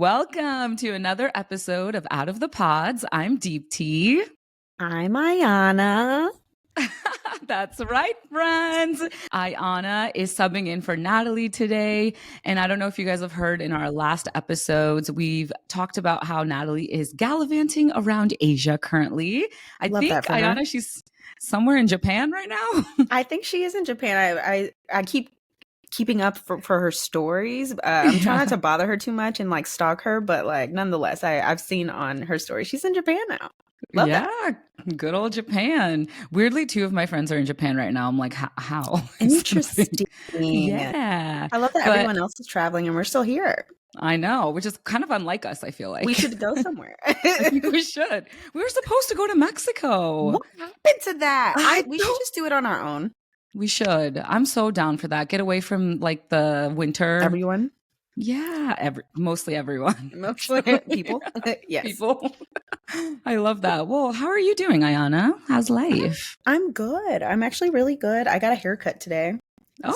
Welcome to another episode of Out of the Pods. I'm Deepti. I'm Iyanna. That's right, friends. Iyanna is subbing in for Natalie today. And I don't know if you guys have heard in our last episodes, we've talked about how Natalie is gallivanting around Asia currently. I Love think, that for her. Iyanna, she's somewhere in Japan right now. I think she is in Japan. I keep keeping up for her stories. I'm trying not to bother her too much and like stalk her, but like nonetheless, I've seen on her story she's in Japan now. Love that. Good old Japan. Weirdly, two of my friends are in Japan right now. I'm like, how? Interesting. Yeah. I love that everyone else is traveling and we're still here. I know, which is kind of unlike us, I feel like. We should go somewhere. I think we should. We were supposed to go to Mexico. What happened to that? We should just do it on our own. We should. I'm so down for that. Get away from like the winter. Everyone? Yeah, mostly everyone. Mostly people. Yes. People. I love that. Well, how are you doing, Iyanna? How's life? I'm good. I'm actually really good. I got a haircut today.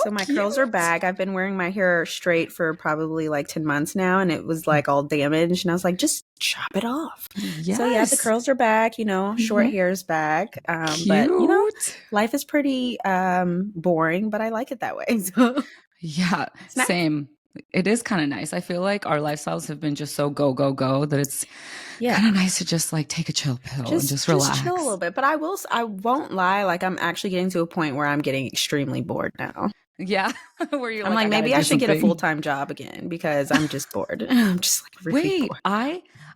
So my curls are back. I've been wearing my hair straight for probably like 10 months now, and it was like all damaged. And I was like, just chop it off. Yes. So yeah, the curls are back, short hair is back. But life is pretty boring, but I like it that way. So. Yeah, same. It is kind of nice. I feel like our lifestyles have been just so go, go, go that it's kind of nice to just like take a chill pill and just relax. Just chill a little bit. But I won't lie. Like I'm actually getting to a point where I'm getting extremely bored now. Yeah. Where you're I'm like maybe I should get a full-time job again because I'm just bored. I'm just like really bored.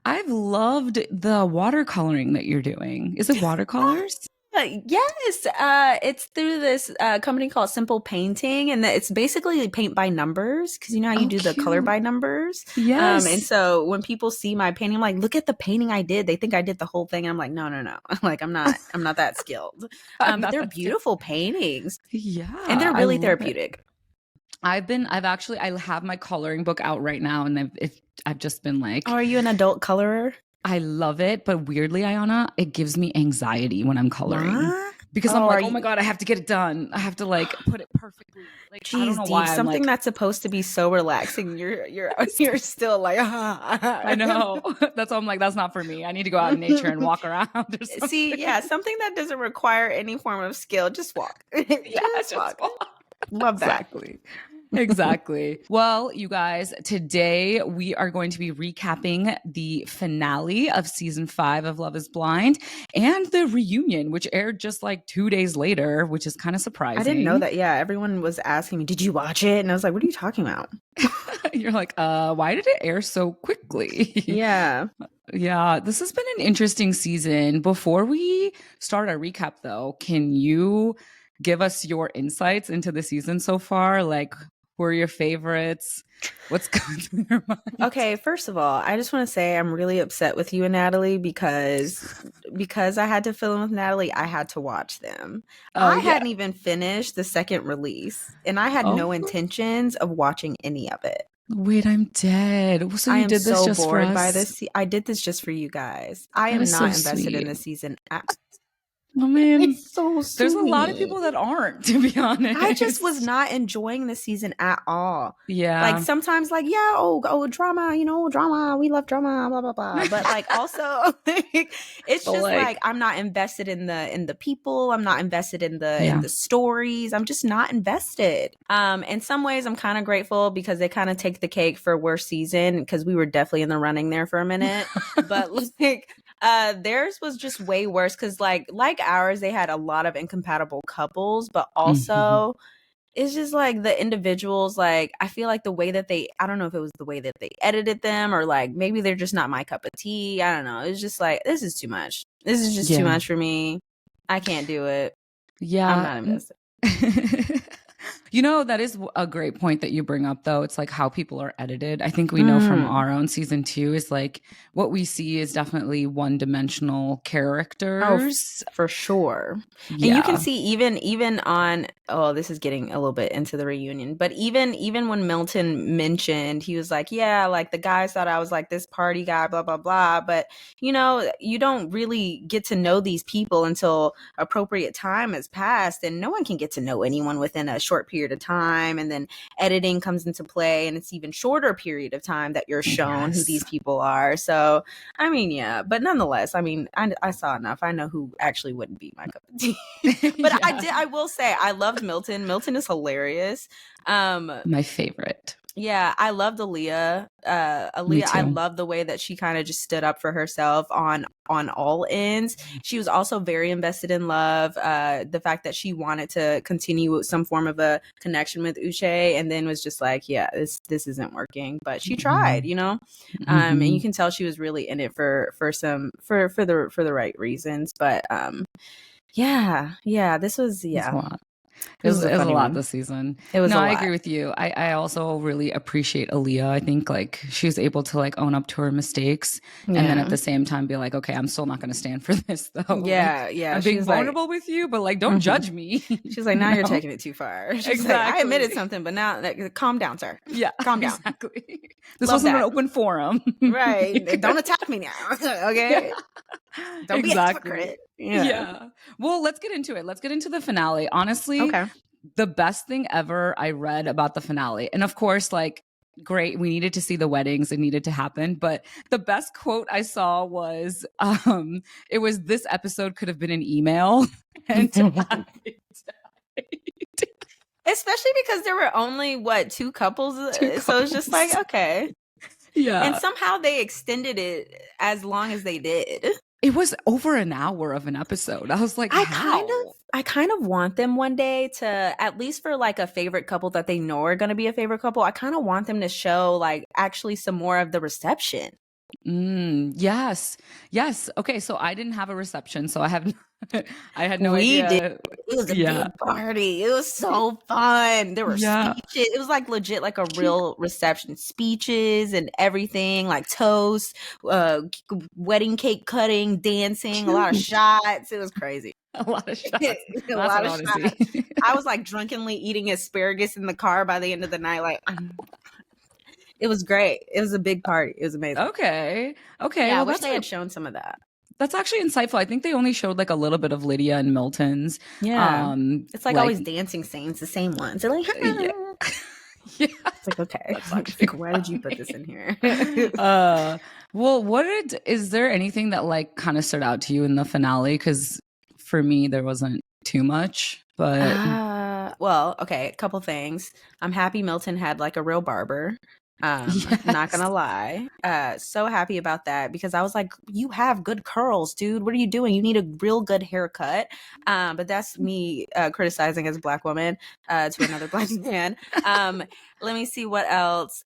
I've loved the watercoloring that you're doing. Is it watercolors? Yes, it's through this company called Simple Painting, and it's basically paint by numbers because you know how you do the color by numbers. Yes. And so when people see my painting, I'm like, look at the painting I did. They think I did the whole thing. And I'm like, no. Like I'm not that skilled. But they're beautiful paintings. Yeah, and they're really therapeutic. I have my coloring book out right now, and I've just been like, oh, are you an adult colorer? I love it, but weirdly, Iyanna, it gives me anxiety when I'm coloring because I'm like, oh my God, I have to get it done. I have to like put it perfectly. Like, jeez, I don't know why. Something that's supposed to be so relaxing, you're still like, I know. That's why I'm like, that's not for me. I need to go out in nature and walk around. Or something. See, yeah, something that doesn't require any form of skill. Just walk. just walk. Love that. Exactly. Well, you guys, today we are going to be recapping the finale of season 5 of Love is Blind and the reunion, which aired just like 2 days later, which is kind of surprising. I didn't know that. Yeah. Everyone was asking me, did you watch it? And I was like, what are you talking about? You're like, why did it air so quickly? Yeah. Yeah. This has been an interesting season. Before we start our recap though, can you give us your insights into the season so far? Like, who are your favorites? What's going through your mind? Okay, first of all, I just want to say I'm really upset with you and Natalie because I had to fill in with Natalie, I had to watch them. I hadn't even finished the second release, and I had no intentions of watching any of it. Wait, I'm dead. So I am so bored by this. I did this just for you guys. I am not invested in this season at Oh man, it's so sweet. There's a lot of people that aren't, to be honest. I just was not enjoying the season at all. Yeah, like sometimes, like drama, drama. We love drama, blah blah blah. But like also, it's just like I'm not invested in the people. I'm not invested in the stories. I'm just not invested. In some ways, I'm kind of grateful because they kind of take the cake for worst season because we were definitely in the running there for a minute. But like. Theirs was just way worse because like ours, they had a lot of incompatible couples, but also it's just like the individuals, like I feel like the way that I don't know if it was the way that they edited them or like maybe they're just not my cup of tea. I don't know. It's just like, this is too much. This is just too much for me. I can't do it. Yeah. I'm not invested. That is a great point that you bring up, though. It's like how people are edited. I think we know from our own season 2 is like what we see is definitely one-dimensional characters. Oh, for sure. Yeah. And you can see even on oh, this is getting a little bit into the reunion, but even when Milton mentioned, he was like, yeah, like the guys thought I was like this party guy, blah blah blah, but you know, you don't really get to know these people until appropriate time has passed, and no one can get to know anyone within a short period of time, and then editing comes into play, and it's even shorter period of time that you're shown who these people are. So I mean, yeah, but nonetheless, I mean, I saw enough. I know who actually wouldn't be my cup of tea. But I will say I loved Milton. Milton is hilarious. My favorite. Yeah, I loved Aaliyah. Aaliyah, I love the way that she kind of just stood up for herself on all ends. She was also very invested in love. The fact that she wanted to continue some form of a connection with Uche, and then was just like, yeah, this isn't working. But she tried, you know. And you can tell she was really in it for the right reasons. But this was It was a lot this season. It was I agree with you. I also really appreciate Aaliyah. I think like she was able to like own up to her mistakes and then at the same time be like, okay, I'm still not going to stand for this though. Yeah, like, I'm being vulnerable with you, but like don't judge me. She's like, now you're taking it too far. She's exactly. Like, I admitted something, but now like, calm down, sir. Yeah, calm down. Exactly. This wasn't an open forum. Right. Don't attack me now. Okay. Don't be a hypocrite. Yeah. Well, let's get into it. Let's get into the finale. Honestly, the best thing ever I read about the finale. And of course, like, great, we needed to see the weddings. It needed to happen. But the best quote I saw was, it was, this episode could have been an email. And especially because there were only, two couples? So it's just like, okay. Yeah. And somehow they extended it as long as they did. It was over an hour of an episode. I was like, I kind of want them one day to, at least for like a favorite couple that they know are going to be a favorite couple, I kind of want them to show like actually some more of the reception. Yes. Okay, so I didn't have a reception, so I had no idea. Did. It was a big party. It was so fun. There were speeches. It was like legit like a real reception. Speeches and everything, like toast, wedding cake cutting, dancing, a lot of shots. It was crazy. A lot of shots. A lot of shots. I was like drunkenly eating asparagus in the car by the end of the night. Like, it was great. It was a big party. It was amazing. Okay. Yeah, I wish they had shown some of that. That's actually insightful. I think they only showed like a little bit of Lydia and Milton's. Yeah. It's like always dancing scenes, the same ones. They're like, yeah. It's like, okay. Why did you put this in here? Well, is there anything that like kind of stood out to you in the finale? Because for me, there wasn't too much, but well, okay, a couple things. I'm happy Milton had like a real barber. Not gonna lie, so happy about that, because I was like, you have good curls, dude. What are you doing? You need a real good haircut. But that's me criticizing as a Black woman to another Black man. Let me see what else.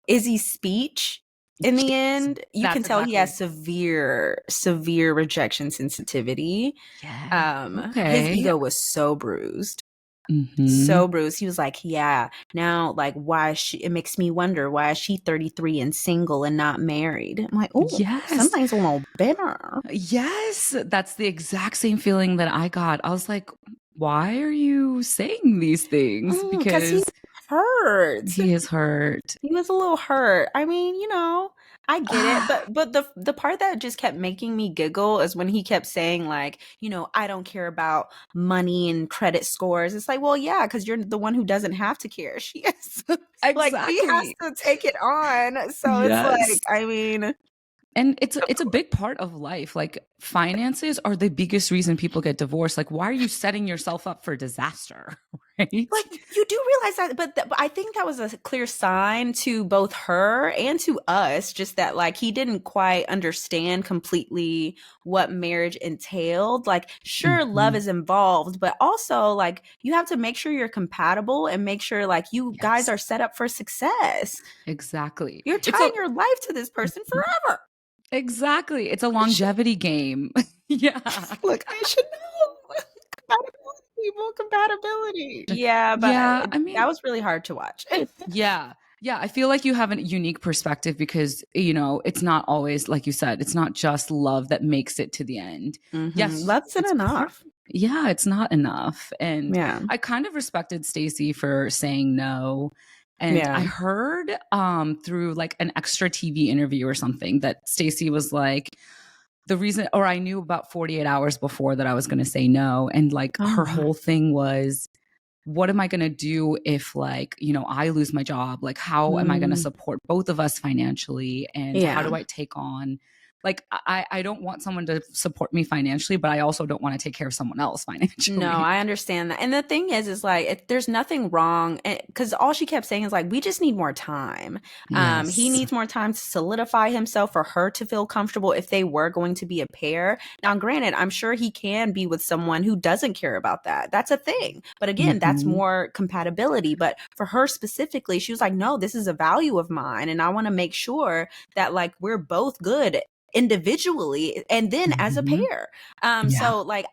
Izzy's speech in the end, you can tell he has severe rejection sensitivity. His ego was so bruised. So bruised. He was like, yeah, now like it makes me wonder, why is she 33 and single and not married? I'm like, oh yes, something's a little bitter. Yes, that's the exact same feeling that I got. I was like, why are you saying these things? Because he's hurt. He is hurt. He was a little hurt. I mean, you know, I get it, but the part that just kept making me giggle is when he kept saying like, you know, I don't care about money and credit scores. It's like, well, yeah, because you're the one who doesn't have to care. She is like, he has to take it on. So it's like, I mean. And it's a big part of life. Like, finances are the biggest reason people get divorced. Like, why are you setting yourself up for disaster? Right? Like, you do realize that, but I think that was a clear sign to both her and to us, just that like he didn't quite understand completely what marriage entailed. Like, sure, love is involved, but also like you have to make sure you're compatible and make sure like you guys are set up for success. Exactly. You're tying your life to this person forever. Exactly. It's a longevity game. Yeah. Look, I should know. Compatibility. Yeah, but I mean, that was really hard to watch. Yeah. I feel like you have a unique perspective because, you know, it's not always, like you said, it's not just love that makes it to the end. Yes. Love's enough. Yeah, it's not enough. And Yeah. I kind of respected Stacey for saying no. And I Yeah. heard through like an extra TV interview or something that Stacey was like, the reason, or I knew about 48 hours before that I was going to say no. And like Oh, her wow. whole thing was, what am I going to do if like, you know, I lose my job? Like, how am I going to support both of us financially? And how Yeah. do I take on, like, I don't want someone to support me financially, but I also don't want to take care of someone else financially. No, I understand that. And the thing is like, there's nothing wrong, because all she kept saying is like, we just need more time. He Yes. needs more time to solidify himself for her to feel comfortable if they were going to be a pair. Now, granted, I'm sure he can be with someone who doesn't care about that. That's a thing. But again, that's more compatibility. But for her specifically, she was like, no, this is a value of mine. And I want to make sure that like we're both good individually and then as a pair. So like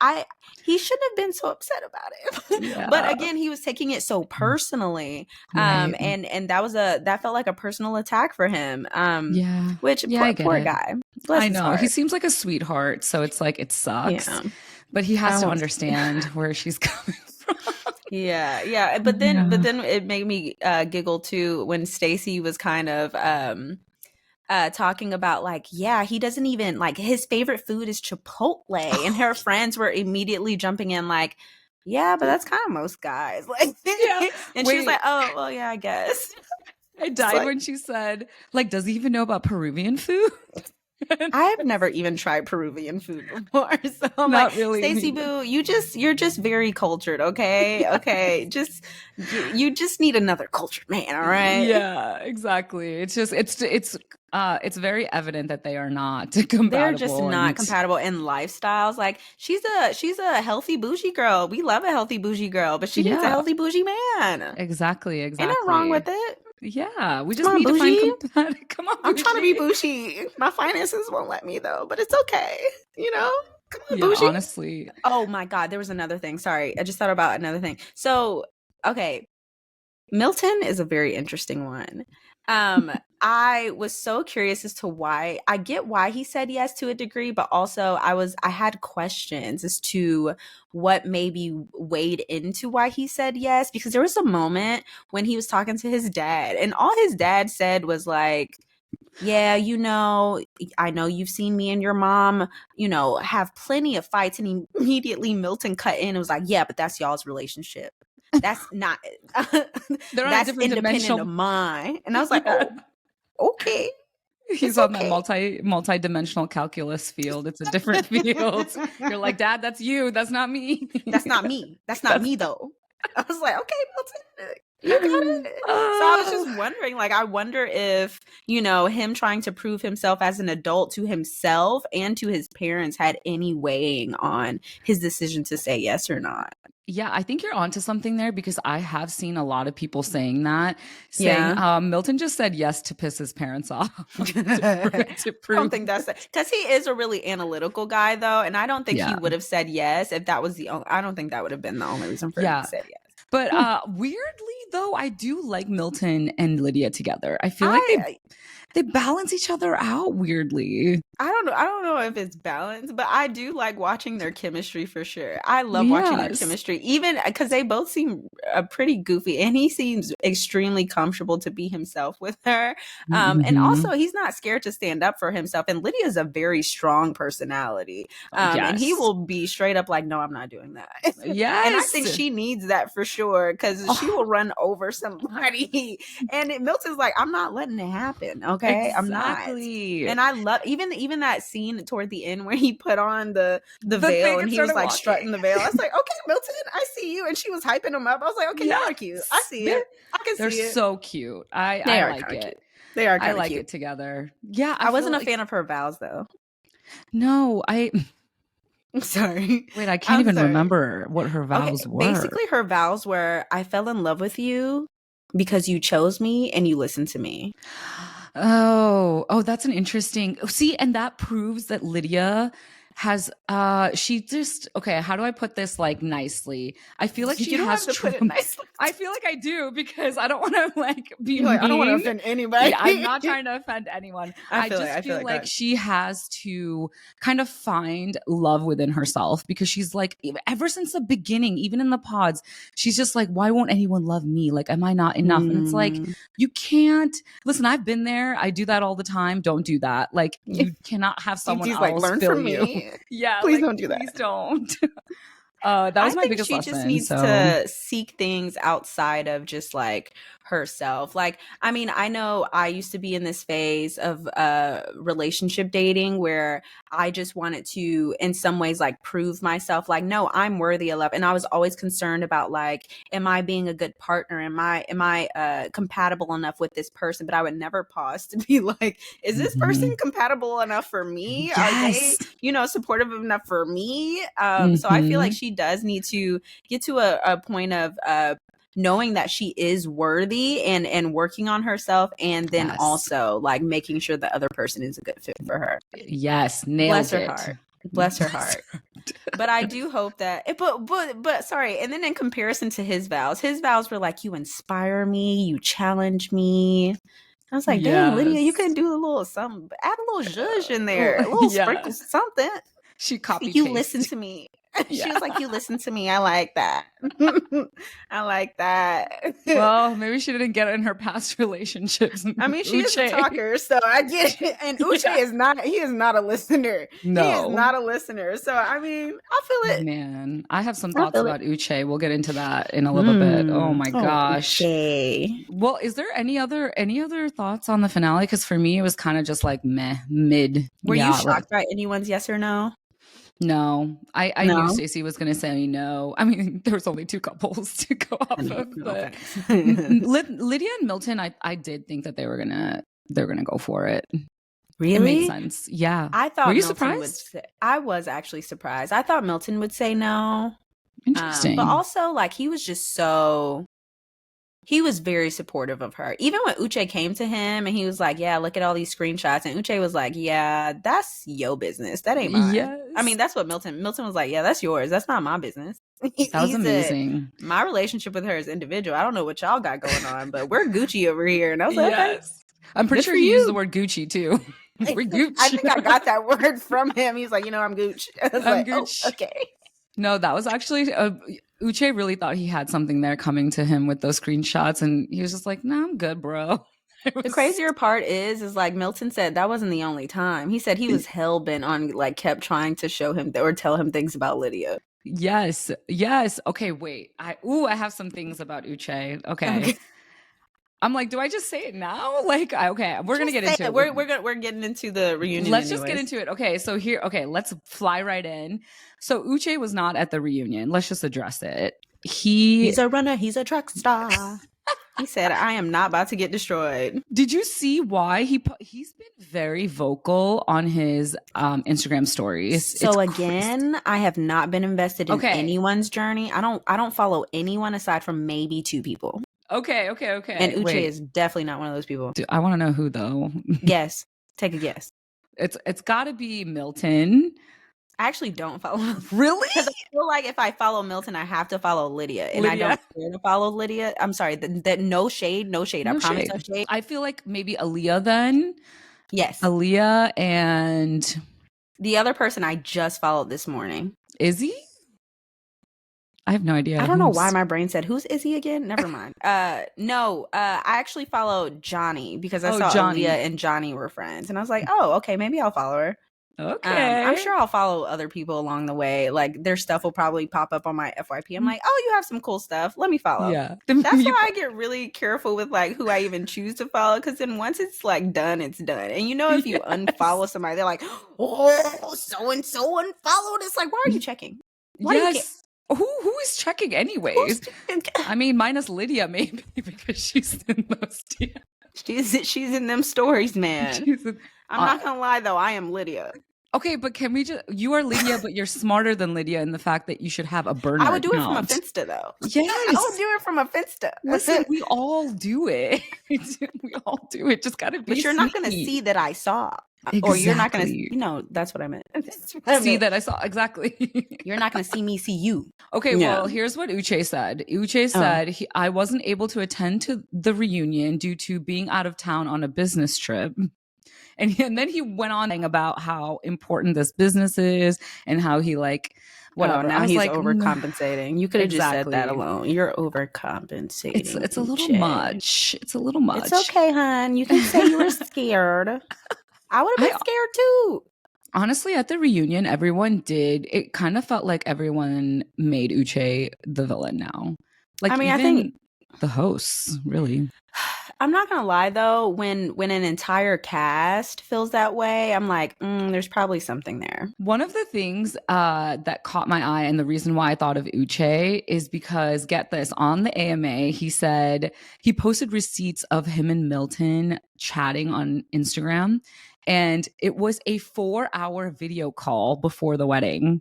he shouldn't have been so upset about it. Yeah. But again, he was taking it so personally. Right. And that felt like a personal attack for him. Yeah. Which Yeah, I get poor it. guy. Bless I his know. heart. He seems like a sweetheart, so it's like it sucks. Yeah. But he has to understand where she's coming from. Yeah. But then it made me giggle too when Stacey was kind of talking about like, yeah, he doesn't even like, his favorite food is Chipotle, and her friends were immediately jumping in like, yeah, but that's kind of most guys. Like, Yeah. And she was like, oh, well, yeah, I guess. I died like, when she said, like, does he even know about Peruvian food? I've never even tried Peruvian food before. So I'm Not like, really. Stacey Boo, you're just very cultured, okay? Yeah. Okay. You just need another cultured man, all right? Yeah, exactly. It's just it's very evident that they are not compatible. They're just not compatible in lifestyles. Like she's a healthy bougie girl. We love a healthy bougie girl, but she needs a healthy bougie man. Exactly. Ain't nothing wrong with it. Yeah, we just need to find come on, I'm trying to be bougie. My finances won't let me though, but it's okay. You know? Come on, bougie. Honestly. Oh my God, there was another thing. Sorry, I just thought about another thing. So, okay, Milton is a very interesting one. I was so curious as to why. I get why he said yes to a degree, but also I had questions as to what maybe weighed into why he said yes, because there was a moment when he was talking to his dad and all his dad said was like, yeah, you know, I know you've seen me and your mom, you know, have plenty of fights. And immediately Milton cut in and was like, yeah, but that's y'all's relationship. That's not, that's independent of mine. And I was like, oh, okay. He's on that multi-dimensional calculus field. It's a different field. You're like, Dad, that's you. That's not me. That's not me. That's not me though. I was like, okay, Milton, you got it. So I was just wondering, like, I wonder if, you know, him trying to prove himself as an adult to himself and to his parents had any weighing on his decision to say yes or not. Yeah, I think you're onto something there, because I have seen a lot of people saying Milton just said yes to piss his parents off. I don't think that's it. Because he is a really analytical guy, though. And I don't think he would have said yes if that was the only, I don't think that would have been the only reason for him to say yes. But weirdly, though, I do like Milton and Lydia together. I feel like they balance each other out weirdly. I don't know if it's balanced, but I do like watching their chemistry for sure. I love watching their chemistry, even because they both seem pretty goofy, and he seems extremely comfortable to be himself with her. And also, he's not scared to stand up for himself. And Lydia's a very strong personality, and he will be straight up like, "No, I'm not doing that." Yes, and I think she needs that for sure, because she will run over somebody, and Milton's like, "I'm not letting it happen." Okay, exactly. I'm not. And I love even that scene toward the end where he put on the veil and he was like strutting the veil. I was like, okay, Milton, I see you. And she was hyping him up. I was like, okay, y'all are cute. I see it. I can see it. They're so cute. I like it. Cute. They are kind of cute. I like it together. Yeah. I wasn't a fan of her vows though. No, I'm sorry. Wait, I can't even remember what her vows were. Basically, her vows were, I fell in love with you because you chose me and you listened to me. Oh, that's an interesting. See, and that proves that Lydia has she just okay, how do I put this like nicely? I feel like she you don't has have to put it nicely. I feel like I do because I don't want to like be mean. I don't want to offend anybody. Yeah, I'm not trying to offend anyone. I just feel like she has to kind of find love within herself because she's like, ever since the beginning, even in the pods, she's just like, why won't anyone love me? Like, am I not enough? And it's like, you can't listen. I've been there. I do that all the time. Don't do that. Like, you cannot have someone else like, learn fill from you. Me. Yeah, please like, don't do that. Please don't. That was my biggest lesson. She just needs to seek things outside of just like herself. Like, I mean, I know I used to be in this phase of relationship dating where I just wanted to, in some ways, like prove myself. Like, no, I'm worthy of love, and I was always concerned about like, am I being a good partner? Am I compatible enough with this person? But I would never pause to be like, is this person compatible enough for me? Yes. Are they, supportive enough for me? So I feel like she does need to get to a point of knowing that she is worthy and working on herself, and then also like making sure the other person is a good fit for her. Yes, nailed Bless her heart. But I do hope that but sorry, and then in comparison to his vows were like, you inspire me, you challenge me. I was like, dang, Lydia, you could do a little something, add a little zhuzh in there, a little sprinkle something. She copied. You listen to me. She was like, you listen to me. I like that. I like that. Well, maybe she didn't get it in her past relationships. I mean, she is a talker, so I get it. And Uche is not a listener. No. He is not a listener. So, I mean, I feel it. Man, I have some thoughts about Uche. We'll get into that in a little bit. Oh my gosh. Uche. Well, is there any other thoughts on the finale? Because for me, it was kind of just like mid. Were you shocked by anyone's yes or no? No, I knew Stacey was going to say no. I mean, there was only 2 couples to go off of, but Lydia and Milton, I did think that they're gonna go for it. Really? It made sense. Yeah. I thought. Were you Milton surprised? I was actually surprised. I thought Milton would say no. Interesting. But also, like, he was just he was very supportive of her. Even when Uche came to him and he was like, yeah, look at all these screenshots. And Uche was like, yeah, that's your business. That ain't mine. Yes. I mean, that's what Milton was like, yeah, that's yours. That's not my business. That was amazing. My relationship with her is individual. I don't know what y'all got going on, but we're Gucci over here. And I was like, okay. I'm pretty sure he used the word Gucci too. We're Gucci. I think I got that word from him. He's like, I'm Gucci. I was like, Gucci. Oh, okay. No, that was actually Uche really thought he had something there coming to him with those screenshots, and he was just like, "Nah, I'm good, bro." The crazier part is like Milton said that wasn't the only time. He said he was hell bent on like kept trying to show him or tell him things about Lydia. Yes. Okay, wait. I have some things about Uche. Okay. I'm like, do I just say it now? Like, okay, we're gonna get into it. We're getting into the reunion. Let's just get into it. Okay, so let's fly right in. So Uche was not at the reunion. Let's just address it. He's a runner. He's a truck star. He said, "I am not about to get destroyed." Did you see why he's been very vocal on his Instagram stories? So again, I have not been invested in anyone's journey. I don't follow anyone aside from maybe 2 people. Okay. And Uche is definitely not one of those people. I want to know who though. Yes. Take a guess. It's got to be Milton. I actually don't follow him. Really? Because I feel like if I follow Milton, I have to follow Lydia. And I don't care to follow Lydia. I'm sorry. That no shade. I promise no shade. I feel like maybe Aaliyah then. Yes. Aaliyah and... the other person I just followed this morning. Izzy? I have no idea. I don't know why my brain said, who's Izzy again? Never mind. No, I actually followed Johnny because I saw Aaliyah and Johnny were friends. And I was like, oh, okay, maybe I'll follow her. Okay. I'm sure I'll follow other people along the way. Like their stuff will probably pop up on my FYP. I'm like, oh, you have some cool stuff. Let me follow. Yeah. That's why I get really careful with like who I even choose to follow. Because then once it's like done, it's done. And if you unfollow somebody, they're like, oh, so-and-so unfollowed. It's like, why are you checking? Why yes. Who is checking anyways? I mean, minus Lydia maybe because she's in those DMs. She's in them stories, man. I'm not gonna lie though, I am Lydia. Okay, but can we just? You are Lydia, but you're smarter than Lydia in the fact that you should have a burner. I would do it from a Finsta though. Yes, I would do it from a Finsta. Listen, we all do it. We all do it. Just gotta be. But you're not gonna see that I saw. Or you're not going to, that's what I meant. See that I saw, exactly. You're not going to see me see you. Okay, well, here's what Uche said. Uche said, I wasn't able to attend to the reunion due to being out of town on a business trip. And then he went on about how important this business is and how he whatever. Now he's overcompensating. You could have just said that alone. You're overcompensating. It's a little much. It's a little much. It's okay, hon. You can say you were scared. I would have been scared too. Honestly, at the reunion, everyone did. It kind of felt like everyone made Uche the villain now. I think the hosts, really. I'm not gonna lie though, when an entire cast feels that way, I'm like, there's probably something there. One of the things that caught my eye, and the reason why I thought of Uche, is because, get this, on the AMA, he said he posted receipts of him and Milton chatting on Instagram, and it was a 4-hour video call before the wedding.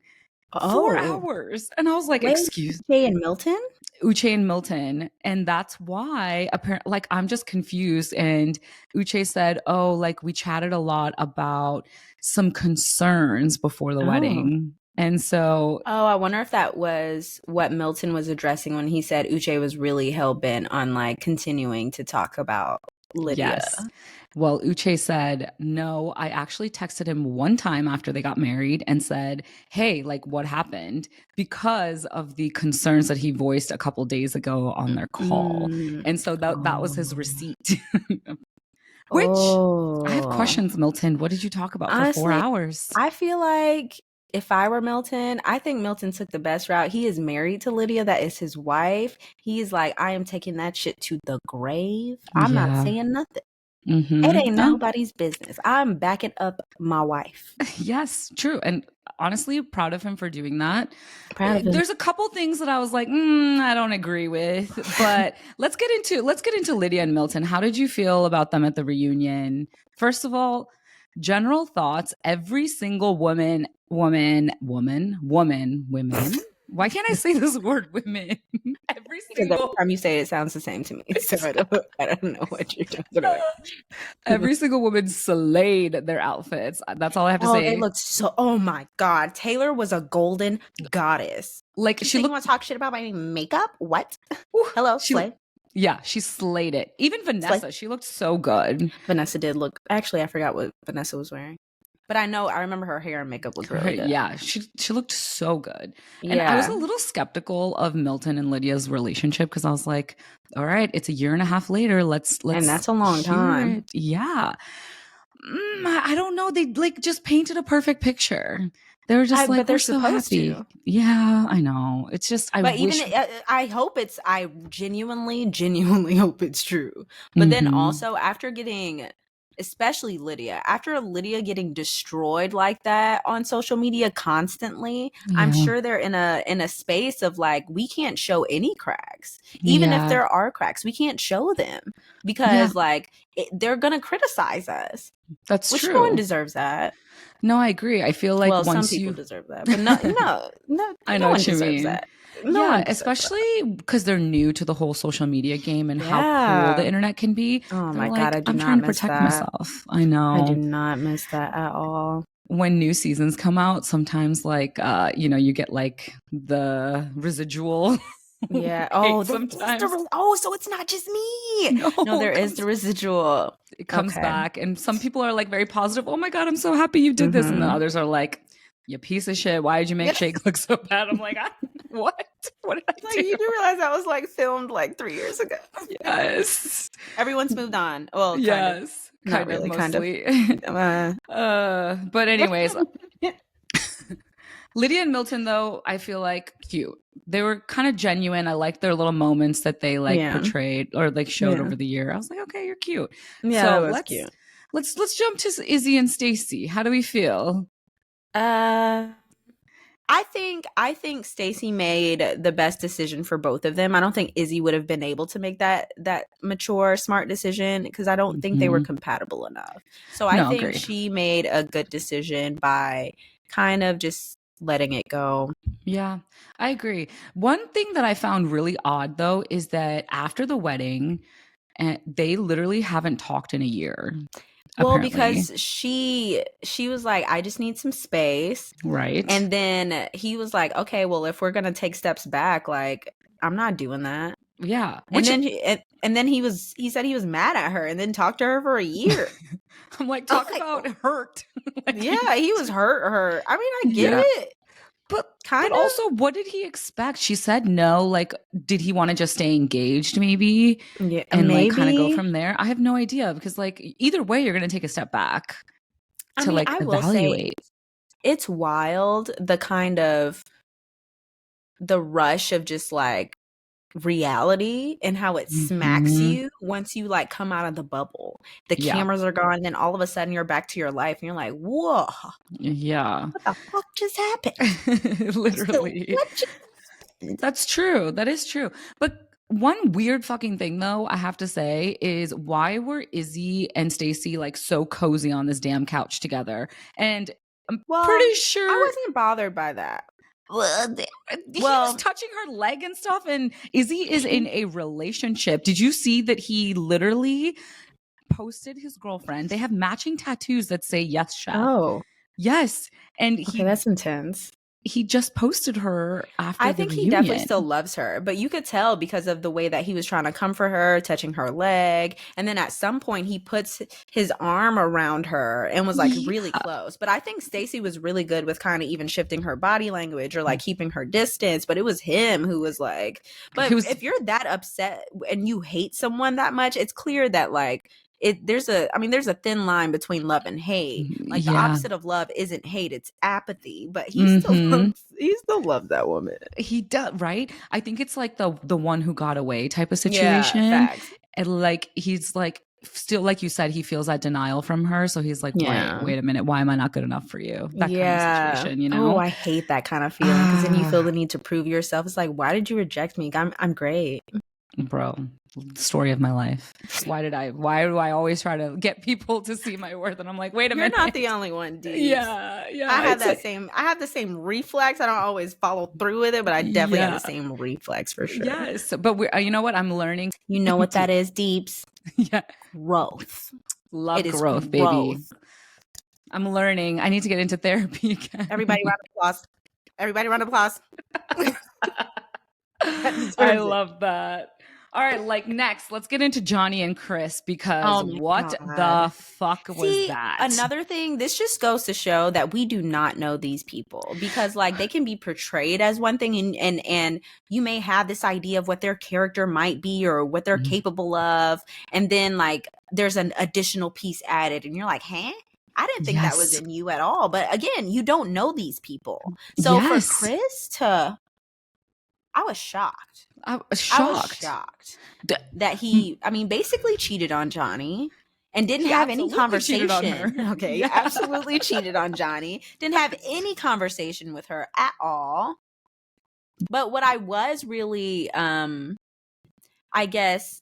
4 hours. And I was like, excuse me. Uche and Milton? Uche and Milton. And that's why, apparently, I'm just confused. And Uche said, we chatted a lot about some concerns before the wedding. And so... I wonder if that was what Milton was addressing when he said Uche was really hell-bent on, continuing to talk about Lydia. Yes. Well, Uche said, no, I actually texted him one time after they got married and said, hey, what happened? Because of the concerns that he voiced a couple days ago on their call. And so that was his receipt. Which, I have questions, Milton. What did you talk about for 4 hours? I feel like if I were Milton, I think Milton took the best route. He is married to Lydia. That is his wife. He's like, I am taking that shit to the grave. I'm not saying nothing. Mm-hmm. It ain't nobody's business. I'm backing up my wife. Yes, true. And honestly, proud of him for doing that. Proud of him. There's a couple things that I was like, I don't agree with. But let's get into Lydia and Milton. How did you feel about them at the reunion? First of all, general thoughts. Every single woman. Why can't I say this word, women? Every single time you say it sounds the same to me. So I don't know what you're talking about. Every single woman slayed their outfits. That's all I have to say. They looked so. Oh my God, Taylor was a golden goddess. She want to talk shit about my makeup? What? Hello, slay. Yeah, she slayed it. Even Vanessa, she looked so good. Vanessa did look. Actually, I forgot what Vanessa was wearing. But I remember her hair and makeup looked really good. Yeah, she looked so good. And I was a little skeptical of Milton and Lydia's relationship because I was like, all right, it's a year and a half later. Let's and that's a long time. Yeah. I don't know. They just painted a perfect picture. They were just but they're so supposed happy. to. Yeah, I know. It's just I hope I genuinely hope it's true. But then also after getting, especially Lydia, after Lydia getting destroyed like that on social media constantly, I'm sure they're in a space of we can't show any cracks. Even if there are cracks, we can't show them because they're gonna criticize us. That's true. Which no one deserves that. No, I agree. I feel like some people deserve that, but no, I know no one what you deserves mean. that. Especially because they're new to the whole social media game and how cool the internet can be. Oh my God, I'm trying to protect myself. I know. I do not miss that at all. When new seasons come out, sometimes you get the residual. Yeah. Sometimes. So it's not just me. No, there is the residual. It comes back, and some people are very positive. Oh my God, I'm so happy you did this, and the others are like, you piece of shit. Why did you make Shake look so bad? I'm like, what? What did I do? You do realize that was filmed 3 years ago. Yes. Everyone's moved on. Well, yes. Kind of, mostly. But anyways, Lydia and Milton, though, I feel cute. They were kind of genuine. I liked their little moments that they portrayed or showed over the year. I was like, okay, you're cute. Yeah, so that was cute. Let's jump to Izzy and Stacey. How do we feel? I think Stacey made the best decision for both of them. I don't think Izzy would have been able to make that mature, smart decision because I don't think they were compatible enough. So I think agreed. She made a good decision by kind of just letting it go. Yeah, I agree. One thing that I found really odd, though, is that after the wedding, they literally haven't talked in a year. Well, apparently. because she was like, I just need some space. Right. And then he was like, okay, well, if we're gonna take steps back, like, I'm not doing that. Yeah. And then he said he was mad at her and then talked to her for a year. I'm like, talk about hurt. Like, yeah, he was hurt. I mean, I get it. But also, what did he expect? She said no. Like, did he want to just stay engaged, maybe? Yeah, and maybe. like kind of go from there? I have no idea, because like either way, you're gonna take a step back to like evaluate. It's wild, the kind of the rush of just like reality and how it smacks you once you like come out of the bubble. The cameras are gone, and then all of a sudden you're back to your life and you're like, whoa, what the fuck just happened? Literally. That's true. That is true. But one weird fucking thing, though, I have to say, is why were Izzy and Stacy like so cozy on this damn couch together? And I'm pretty sure I wasn't bothered by that. He was touching her leg and stuff, and Izzy is in a relationship. Did you see that he literally posted his girlfriend? They have matching tattoos that say "Yes, Chef." Oh, yes, and that's intense. He just posted her after I think the he reunion. definitely still loves her, but you could tell because of the way that he was trying to comfort her, touching her leg. And then at some point he puts his arm around her and was like really close. But I think Stacy was really good with kind of even shifting her body language or like keeping her distance. But it was him who was like, but if you're that upset and you hate someone that much, it's clear that like, there's a thin line between love and hate. Like the opposite of love isn't hate, it's apathy. But he still loves that woman. He does, right? I think it's like the one who got away type of situation. Facts. And like he's like still, like you said, he feels that denial from her. So he's like, wait a minute, why am I not good enough for you? That kind of situation, you know? Oh, I hate that kind of feeling, because then you feel the need to prove yourself. It's like, why did you reject me? I'm great. Bro, story of my life. Why do I always try to get people to see my worth? And I'm like, wait a minute. You're not the only one, dude. Yeah. I have the same reflex. I don't always follow through with it, but I definitely have the same reflex for sure. Yes. But you know what? I'm learning. You know what that is, Deeps? Yeah. Growth. Love growth, baby. I'm learning. I need to get into therapy again. Everybody round of applause. I love that. All right, like next, let's get into Johnny and Chris, because what the fuck was that? Another thing, this just goes to show that we do not know these people, because like they can be portrayed as one thing and you may have this idea of what their character might be or what they're capable of, and then like there's an additional piece added and you're like, huh? I didn't think that was in you at all. But again, you don't know these people. So for Chris I was shocked. I was shocked that he, basically cheated on Johnny and didn't have any conversation. Okay, absolutely cheated on Johnny. Didn't have any conversation with her at all. But what I was really, I guess,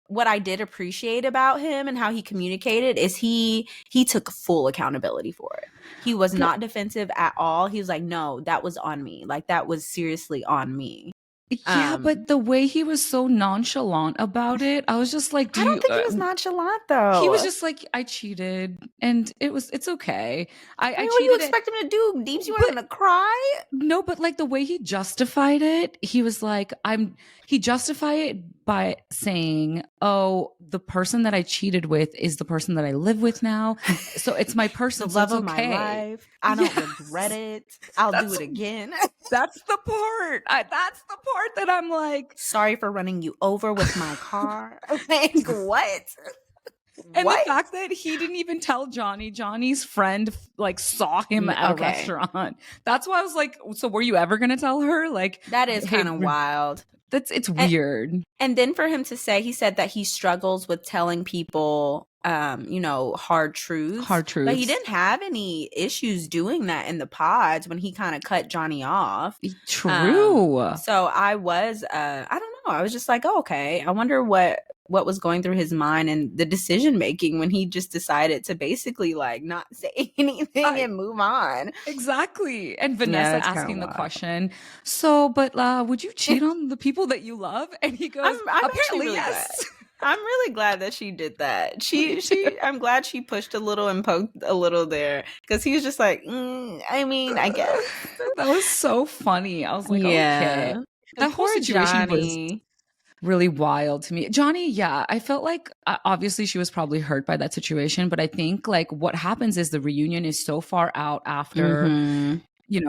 what I did appreciate about him and how he communicated is he took full accountability for it. He was not defensive at all. He was like, no, that was on me. Like, that was seriously on me. Yeah, but the way he was so nonchalant about it, I was just like, I don't think he was nonchalant though. He was just like, I cheated and it's okay. I cheated. What do you expect him to do? Deeps, you want him to cry? No, but like the way he justified it, he was like, he justified it by saying, oh, the person that I cheated with is the person that I live with now. So it's my person. The love of my life. I don't regret it. I'll do it again. That's the part. That's the part that I'm like, sorry for running you over with my car. Like, what? And the fact that he didn't even tell Johnny's friend like saw him at a restaurant. That's why I was like, so were you ever going to tell her? Like, that is kind of wild. It's weird. And then for him to say, he said that he struggles with telling people, hard truths. But he didn't have any issues doing that in the pods when he kind of cut Johnny off. True. So I was, I don't know. I was just like, oh, okay. I wonder what was going through his mind and the decision making when he just decided to basically like not say anything and move on. Exactly. And Vanessa asking the question, so, but would you cheat on the people that you love? And he goes, apparently yes. I'm really glad that she did that. I'm glad she pushed a little and poked a little there, because he was just like, I mean, I guess. That was so funny. I was like, okay. Yeah. That whole Poor situation was Johnny. really wild to me. Johnny, yeah, I felt like obviously she was probably hurt by that situation, but I think like what happens is the reunion is so far out after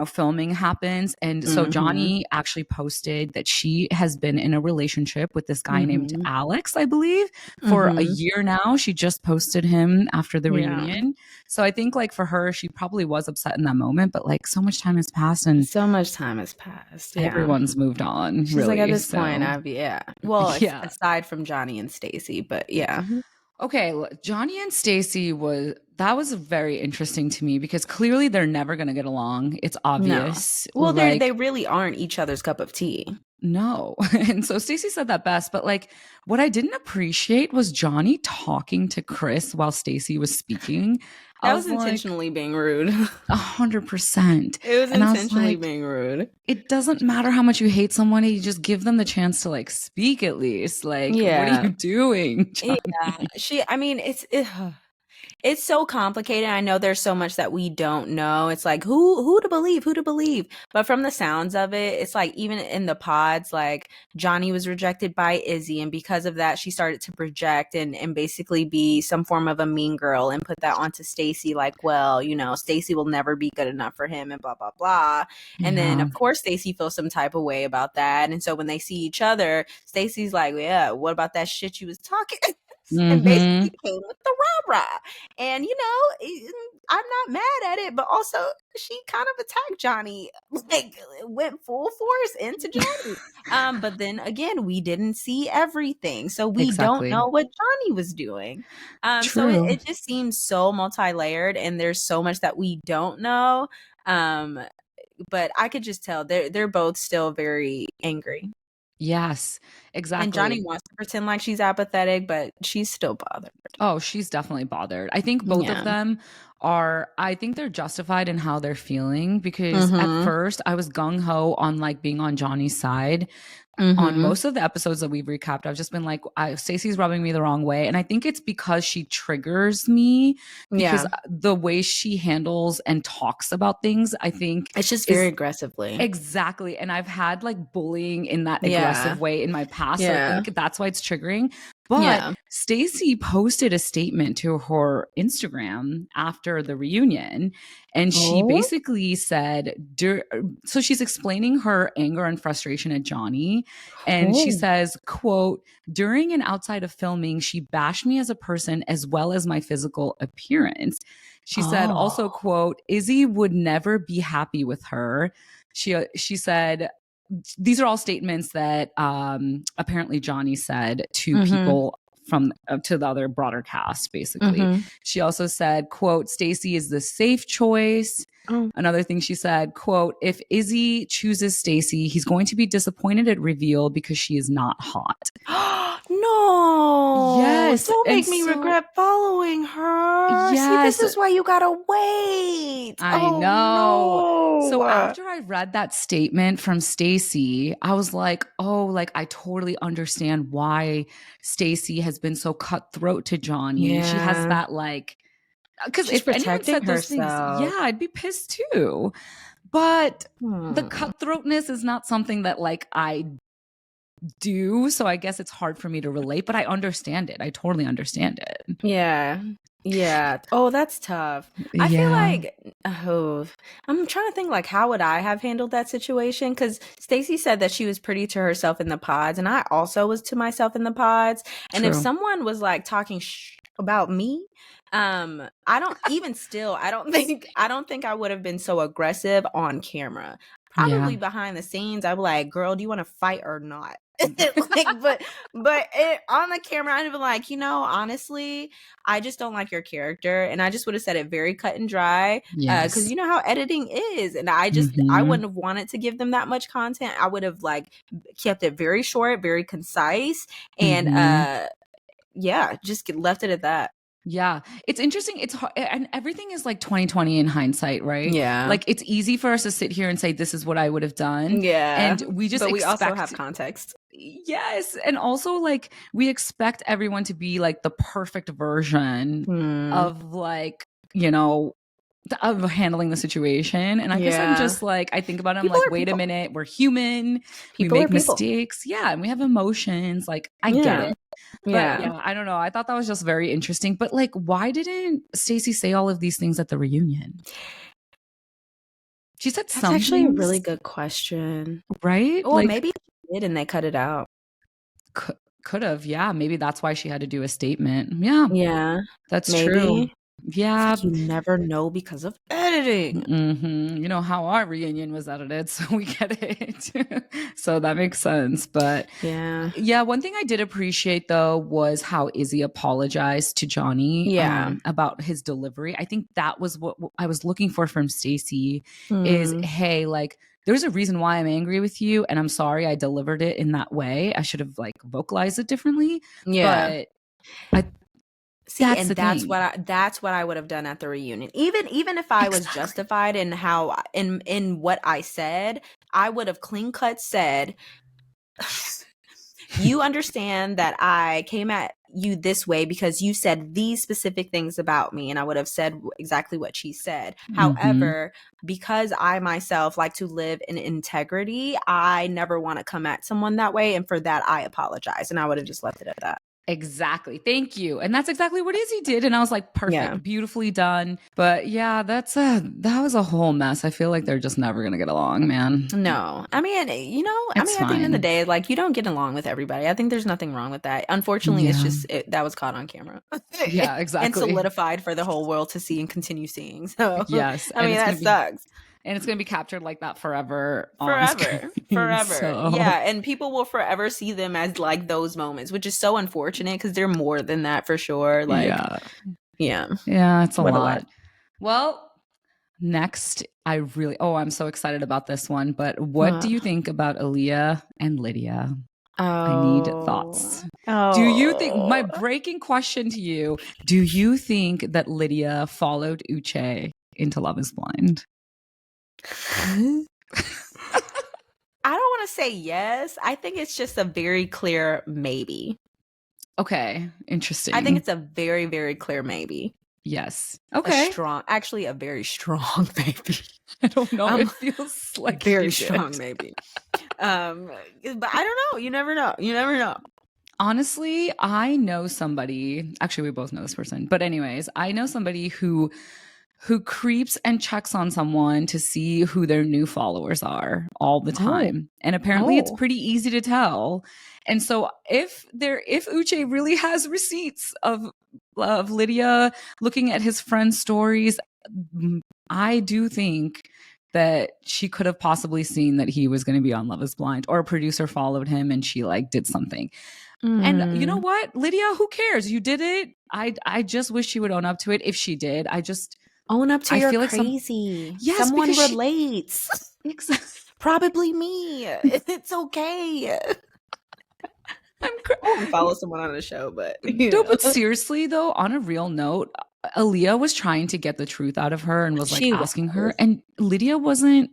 filming happens. And so Johnny actually posted that she has been in a relationship with this guy named Alex, I believe, for a year now. She just posted him after the reunion. So I think like for her, she probably was upset in that moment, but like so much time has passed and so much time has passed. Yeah. Everyone's moved on. She's really. Like, at this point, Well, aside from Johnny and Stacey, but yeah. Okay, Johnny and Stacey that was very interesting to me because clearly they're never going to get along. It's obvious. No. Well, they really aren't each other's cup of tea. No. And so Stacey said that best, but like what I didn't appreciate was Johnny talking to Chris while Stacey was speaking. That was intentionally being rude. 100%. It was intentionally being rude. It doesn't matter how much you hate someone, you just give them the chance to like speak at least. Like, what are you doing, Johnny? Yeah. It's so complicated. I know there's so much that we don't know. It's like who to believe. But from the sounds of it, it's like even in the pods, like Johnny was rejected by Izzy, and because of that, she started to project and basically be some form of a mean girl and put that onto Stacey, like, well, Stacey will never be good enough for him and blah blah blah. And then of course Stacey feels some type of way about that. And so when they see each other, Stacey's like, yeah, what about that shit you was talking? And basically came with the rah-rah. And, I'm not mad at it, but also she kind of attacked Johnny, like went full force into Johnny. But then again, we didn't see everything. So we don't know what Johnny was doing. So it just seems so multi-layered and there's so much that we don't know. But I could just tell they're both still very angry. Yes, exactly. And Johnny wants to pretend like she's apathetic, but she's still bothered. Oh, she's definitely bothered. I think both of them I think they're justified in how they're feeling because at first I was gung-ho on like being on Johnny's side. On most of the episodes that we've recapped, I've just been like, Stacey's rubbing me the wrong way. And I think it's because she triggers me because the way she handles and talks about things, I think it's just very aggressively. Exactly. And I've had like bullying in that aggressive way in my past. So I think that's why it's triggering. But Stacey posted a statement to her Instagram after the reunion. And she basically said, so she's explaining her anger and frustration at Johnny. And she says, quote, during and outside of filming, she bashed me as a person as well as my physical appearance. She said also, quote, Izzy would never be happy with her. She said, these are all statements that apparently Johnny said to people from to the other broader cast, basically. She also said, quote, Stacey is the safe choice. Another thing she said, quote, if Izzy chooses Stacey, he's going to be disappointed at reveal because she is not hot. No. Yes. Don't make me regret following her. Yes. See, this is why you gotta wait. I know. No. So after I read that statement from Stacey, I was like, oh, like I totally understand why Stacey has been so cutthroat to Johnny. She has that like, because if anyone said those things, I'd be pissed too. But the cutthroatness is not something that like I do. So I guess it's hard for me to relate, but I understand it. I totally understand it. Yeah. Yeah. Oh, that's tough. I feel like, I'm trying to think like, how would I have handled that situation? Because Stacey said that she was pretty to herself in the pods, and I also was to myself in the pods. And if someone was like talking about me, I don't think I would have been so aggressive on camera. Probably behind the scenes, I'd be like, girl, do you want to fight or not? but on the camera, I'd be like, honestly, I just don't like your character, and I just would have said it very cut and dry, because you know how editing is, and I just I wouldn't have wanted to give them that much content. I would have like kept it very short, very concise, and just left it at that. Yeah. It's interesting. It's hard, and everything is like 2020 in hindsight, right? Yeah. Like it's easy for us to sit here and say, this is what I would have done. Yeah. And we just we also have context. Yes. And also, like, we expect everyone to be like the perfect version of, like, you know, of handling the situation. And I guess I'm just like, I think about it, I'm like, wait a minute, we're human. We make mistakes. Yeah. And we have emotions. Like, I get it. But yeah, I don't know. I thought that was just very interesting. But like, why didn't Stacey say all of these things at the reunion? She said That's actually a really good question. Right? Well, like, maybe she did and they cut it out. Could have. Yeah. Maybe that's why she had to do a statement. Yeah. Yeah. That's true. Yeah. Like, you never know because of editing. Mm-hmm. You know how our reunion was edited, so we get it. So that makes sense. But yeah, one thing I did appreciate though was how Izzy apologized to Johnny about his delivery. I think that was what I was looking for from Stacey is, hey, like, there's a reason why I'm angry with you, and I'm sorry I delivered it in that way. I should have like vocalized it differently. Yeah. But that's what I would have done at the reunion. Even if I was justified in how in what I said, I would have clean cut said, you understand that I came at you this way because you said these specific things about me, and I would have said exactly what she said. However, because I myself like to live in integrity, I never want to come at someone that way, and for that I apologize, and I would have just left it at that. Exactly. Thank you. And that's exactly what Izzy did. And I was like, perfect, beautifully done. But yeah, that was a whole mess. I feel like they're just never going to get along, man. No. I mean, you know, at the end of the day, like, you don't get along with everybody. I think there's nothing wrong with that. Unfortunately, it's just that was caught on camera. Yeah, exactly. And solidified for the whole world to see and continue seeing. So, yes. I mean, that sucks. And it's going to be captured like that forever. Forever. So. Yeah. And people will forever see them as like those moments, which is so unfortunate because they're more than that for sure. Like, yeah. It's a lot. Well, next, I'm so excited about this one. But what do you think about Aaliyah and Lydia? I need thoughts. Do you think, my breaking question to you, do you think that Lydia followed Uche into Love is Blind? I don't want to say yes. I think it's just a very clear maybe. Okay, interesting. I think it's a very, very clear maybe. Yes. Okay. A very strong maybe. I don't know. It feels like very strong maybe. But I don't know. You never know. Honestly, I know somebody. Actually, we both know this person. But anyways, I know somebody who creeps and checks on someone to see who their new followers are all the time. And apparently it's pretty easy to tell. And so if Uche really has receipts of Lydia looking at his friends' stories, I do think that she could have possibly seen that he was going to be on Love is Blind, or a producer followed him and she like did something. And you know what, Lydia, who cares? You did it. I just wish she would own up to it. If she did, own up to your crazy. Yes, someone relates. Probably me. It's okay. I follow someone on the show, but but seriously though, on a real note, Aaliyah was trying to get the truth out of her and was like asking her, and Lydia wasn't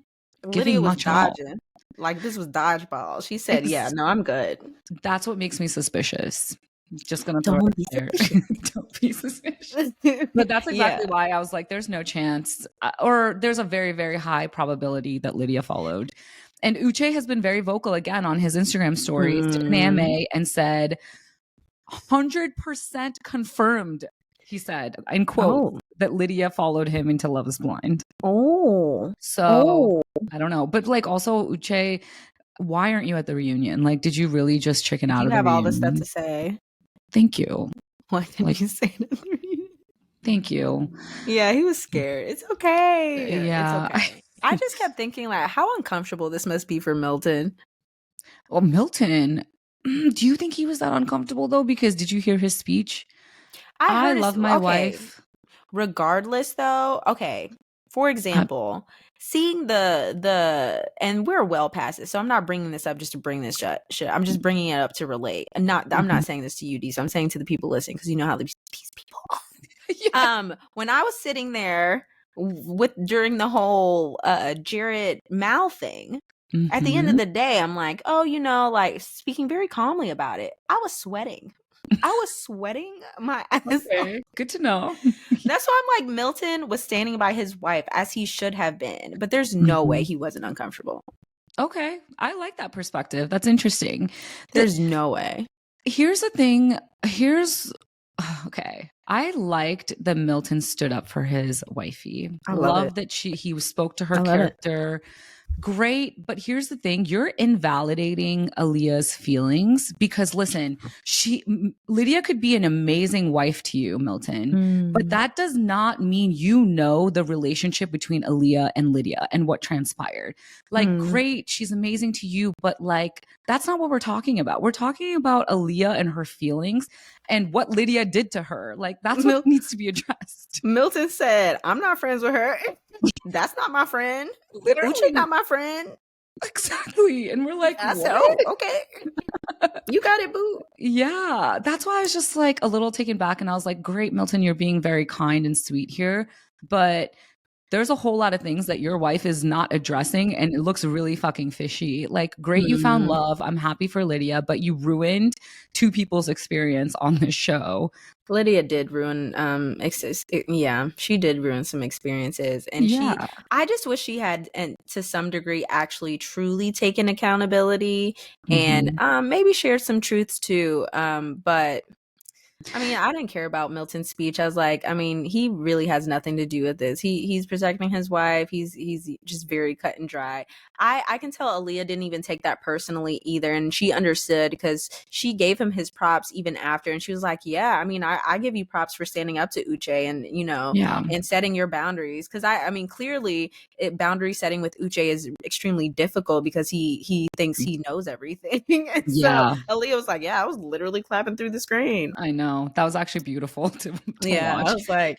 giving much dodging. Like, this was dodgeball. She said, "Yeah, no, I'm good." That's what makes me suspicious. Just gonna don't be there. Don't be suspicious. But that's exactly why I was like, there's no chance, or there's a very, very high probability that Lydia followed. And Uche has been very vocal again on his Instagram stories to an AMA and said, 100% confirmed, he said, in quote, that Lydia followed him into Love is Blind. So I don't know. But like, also, Uche, why aren't you at the reunion? Like, did you really just chicken out of the reunion? You have all this stuff to say. Thank you. What did you say to the reunion? Thank you. Yeah, he was scared. It's okay. Yeah. It's okay. I just kept thinking, like, how uncomfortable this must be for Milton. Well, Milton, do you think he was that uncomfortable, though? Because did you hear his speech? I love my wife. Regardless, though, okay. For example, seeing and we're well past it, so I'm not bringing this up just to bring this shit. I'm just bringing it up to relate. And I'm not saying this to you, D, so I'm saying to the people listening, because you know how these people are. When I was sitting there during the whole Jared Mal thing, At the end of the day, I'm like, oh, like speaking very calmly about it. I was sweating. I was sweating my ass off. Good to know. That's why I'm like, Milton was standing by his wife as he should have been, but there's no way he wasn't uncomfortable. Okay. I like that perspective. That's interesting. There's no way. Here's the thing. Okay. I liked that Milton stood up for his wifey. I love that he spoke to her character. Great, but here's the thing. You're invalidating Aaliyah's feelings because listen, Lydia could be an amazing wife to you, Milton, but that does not mean you know the relationship between Aaliyah and Lydia and what transpired. Like, great, she's amazing to you, but like, that's not what we're talking about. We're talking about Aaliyah and her feelings and what Lydia did to her. Like, that's what needs to be addressed. Milton said, I'm not friends with her. That's not my friend. Literally. Uche not my friend. Exactly. And we're like, okay. You got it, boo. Yeah. That's why I was just like a little taken back. And I was like, great, Milton, you're being very kind and sweet here. But there's a whole lot of things that your wife is not addressing. And it looks really fucking fishy. Like, great, you found love. I'm happy for Lydia, but you ruined two people's experience on this show. Lydia did ruin she did ruin some experiences, and I just wish she had, and to some degree, actually truly taken accountability and maybe shared some truths too, but I mean, I didn't care about Milton's speech. I was like, I mean, he really has nothing to do with this. He's protecting his wife. He's just very cut and dry. I can tell Aaliyah didn't even take that personally either, and she understood because she gave him his props even after, and she was like, yeah, I mean, I give you props for standing up to Uche and and setting your boundaries, because I mean, clearly boundary setting with Uche is extremely difficult because he thinks he knows everything. And so Aaliyah was like, yeah, I was literally clapping through the screen. I know. That was actually beautiful to watch. I was like,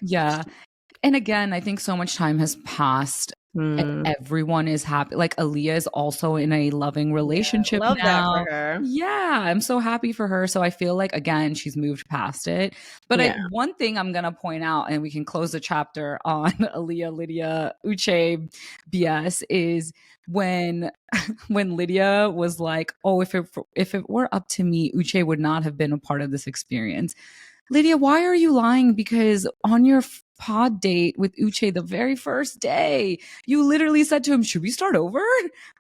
and again, I think so much time has passed and everyone is happy. Like, Aaliyah is also in a loving relationship love now. That for her. Yeah, I'm so happy for her. So I feel like, again, she's moved past it. But one thing I'm going to point out, and we can close the chapter on Aaliyah, Lydia, Uche BS, is when Lydia was like, oh, if it were up to me, Uche would not have been a part of this experience. Lydia, why are you lying? Because on your pod date with Uche the very first day, you literally said to him, should we start over?